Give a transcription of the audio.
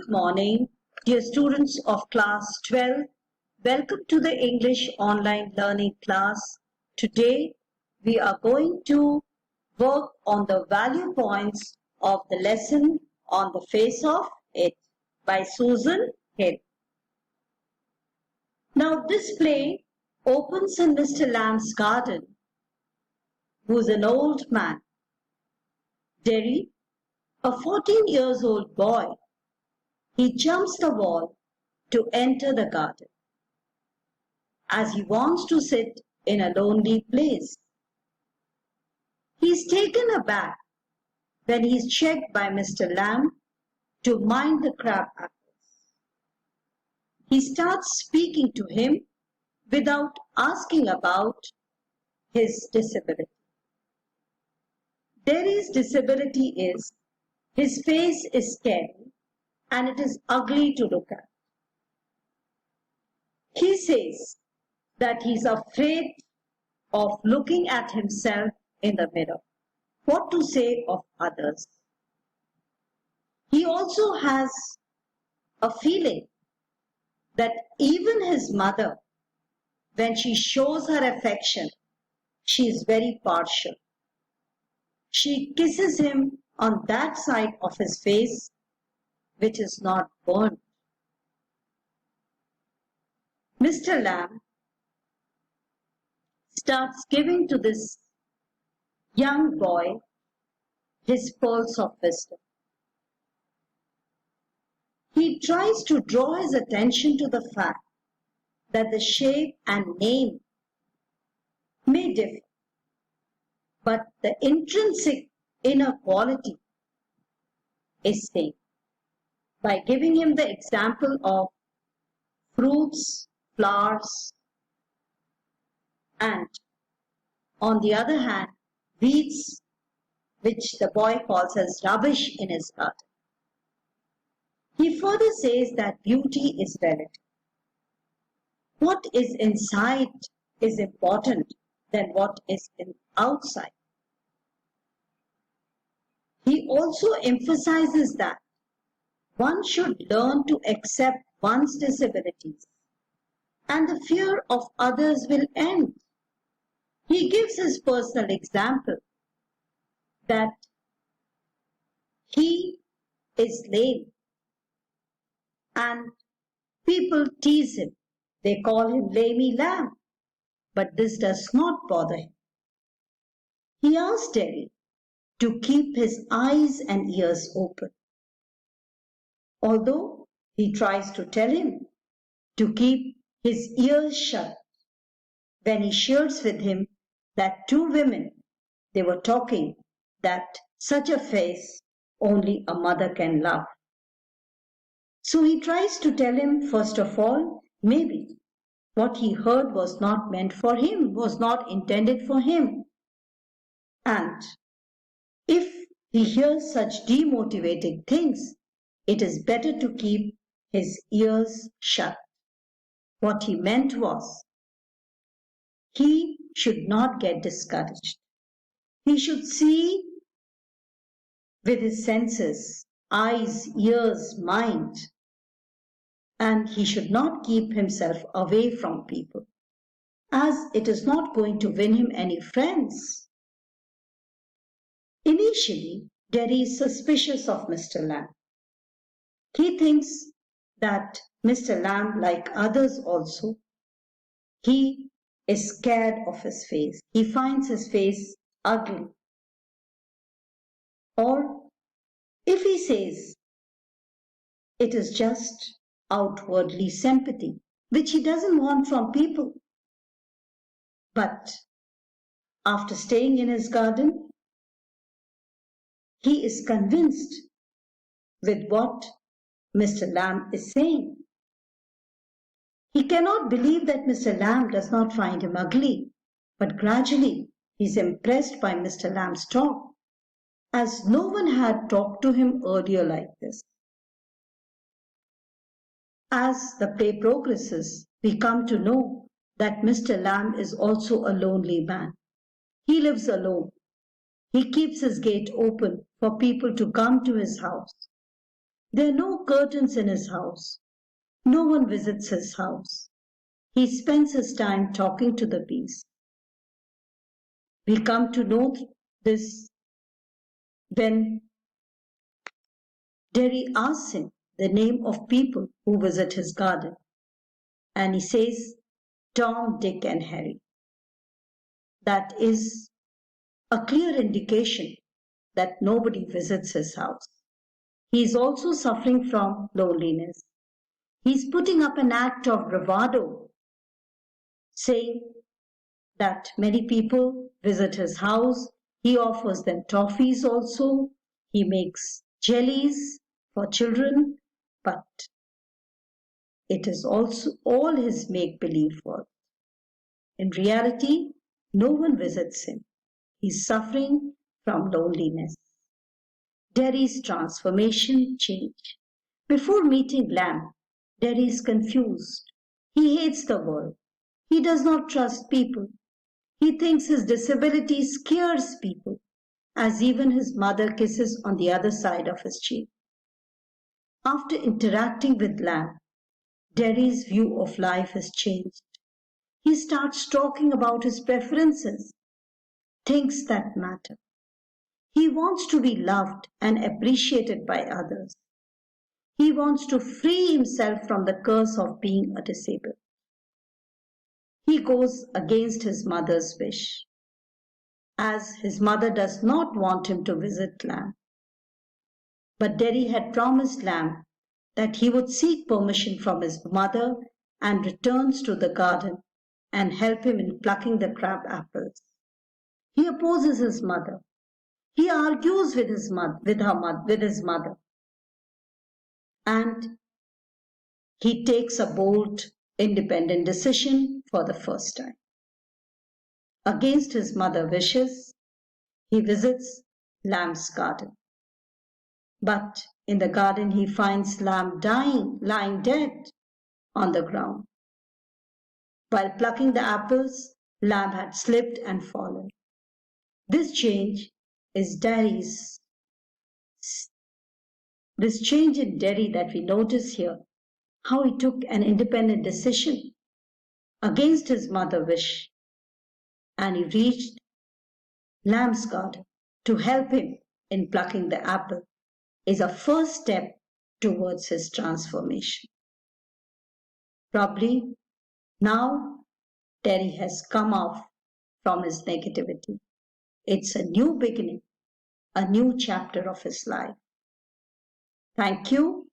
Good morning, dear students of class 12. Welcome to the English online learning class. Today, we are going to work on the value points of the lesson On the Face of It by Susan Hill. Now, this play opens in Mr. Lamb's garden, who's an old man. Derry, a 14-year-old boy, he jumps the wall to enter the garden, as he wants to sit in a lonely place. He is taken aback when he is checked by Mr. Lamb to mind the crab apples. He starts speaking to him without asking about his disability. Derry's disability is his face is scary and it is ugly to look at. He says that he's afraid of looking at himself in the mirror, what to say of others. He also has a feeling that even his mother, when she shows her affection, she is very partial. She kisses him on that side of his face which is not burnt. Mr. Lamb starts giving to this young boy his pearls of wisdom. He tries to draw his attention to the fact that the shape and name may differ, but the intrinsic inner quality is same, by giving him the example of fruits, flowers, and on the other hand, weeds, which the boy calls as rubbish in his garden. He further says that beauty is relative. What is inside is important than what is outside. He also emphasizes that one should learn to accept one's disabilities and the fear of others will end. He gives his personal example that he is lame and people tease him. They call him Lamey Lamb, but this does not bother him. He asks Derry to keep his eyes and ears open, although he tries to tell him to keep his ears shut when he shares with him that two women, they were talking that such a face only a mother can love. So he tries to tell him, first of all, maybe what he heard was not meant for him, was not intended for him. And if he hears such demotivating things, it is better to keep his ears shut. What he meant was, he should not get discouraged. He should see with his senses, eyes, ears, mind, and he should not keep himself away from people, as it is not going to win him any friends. Initially, Derry is suspicious of Mr. Lamb. He thinks that Mr. Lamb, like others also, he is scared of his face. He finds his face ugly. Or if he says it is just outwardly sympathy, which he doesn't want from people. But after staying in his garden, he is convinced with what Mr. Lamb is saying. He cannot believe that Mr. Lamb does not find him ugly, but gradually he is impressed by Mr. Lamb's talk, as no one had talked to him earlier like this. As the play progresses, we come to know that Mr. Lamb is also a lonely man. He lives alone. He keeps his gate open for people to come to his house. There are no curtains in his house. No one visits his house. He spends his time talking to the bees. We come to know this when Derry asks him the name of people who visit his garden, and he says Tom, Dick, and Harry. That is a clear indication that nobody visits his house. He is also suffering from loneliness. He's putting up an act of bravado, saying that many people visit his house. He offers them toffees also. He makes jellies for children, but it is also all his make-believe world. In reality, no one visits him. He's suffering from loneliness. Derry's transformation change. Before meeting Lamb, Derry is confused. He hates the world. He does not trust people. He thinks his disability scares people, as even his mother kisses on the other side of his cheek. After interacting with Lamb, Derry's view of life has changed. He starts talking about his preferences, things that matter. He wants to be loved and appreciated by others. He wants to free himself from the curse of being a disabled. He goes against his mother's wish, as his mother does not want him to visit Lamb. But Derry had promised Lamb that he would seek permission from his mother and returns to the garden and help him in plucking the crab apples. He opposes his mother. He argues with his mother, and he takes a bold, independent decision for the first time. Against his mother's wishes, he visits Lamb's garden. But in the garden, he finds Lamb lying dead on the ground. While plucking the apples, Lamb had slipped and fallen. This change in Derry that we notice here, how he took an independent decision against his mother's wish, and he reached Lamb's garden to help him in plucking the apple, is a first step towards his transformation. Probably now Derry has come off from his negativity. It's a new beginning, a new chapter of his life. Thank you.